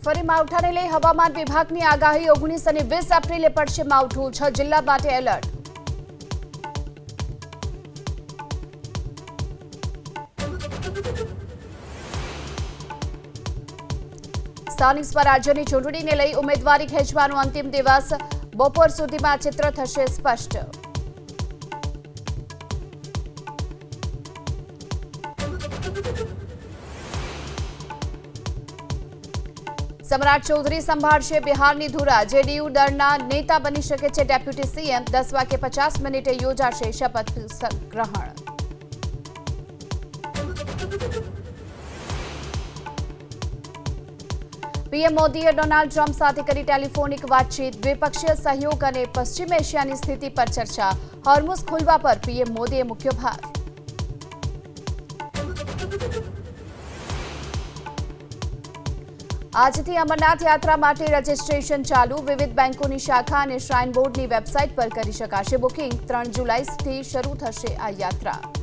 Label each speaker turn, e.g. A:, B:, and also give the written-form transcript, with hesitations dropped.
A: ફરી માવઠાને લઈ હવામાન વિભાગની આગાહી 19 અને 20 એપ્રિલે પડશે માવઠું 6 જિલ્લા માટે એલર્ટ। સ્થાનિક સ્વરાજ્યની ચૂંટણીને લઈ ઉમેદવારી ખેંચવાનો અંતિમ દિવસ બપોર સુધીમાં ચિત્ર થશે સ્પષ્ટ। सम्राट चौधरी संभाळशे बिहारनी धुरा। जेडीयू दळना नेता बनी शके छे डेप्यूटी सीएम। 10:50 योजाशे शपथ ग्रहण। पीएम मोदीए डोनाल्ड ट्रम्प साथे करी टेलिफोनिक बातचीत। द्विपक्षीय सहयोग और पश्चिम एशियानी स्थिति पर चर्चा। होर्मुज खुलवा पर पीएम मोदीए मुक्यो भार। આજથી અમરનાથ યાત્રા માટે રજીસ્ટ્રેશન ચાલુ। વિવિધ બેંકોની શાખા અને શ્રાઇન બોર્ડની વેબસાઇટ પર કરી શકાશે બુકિંગ। 3 જુલાઈથી શરૂ થશે આ યાત્રા।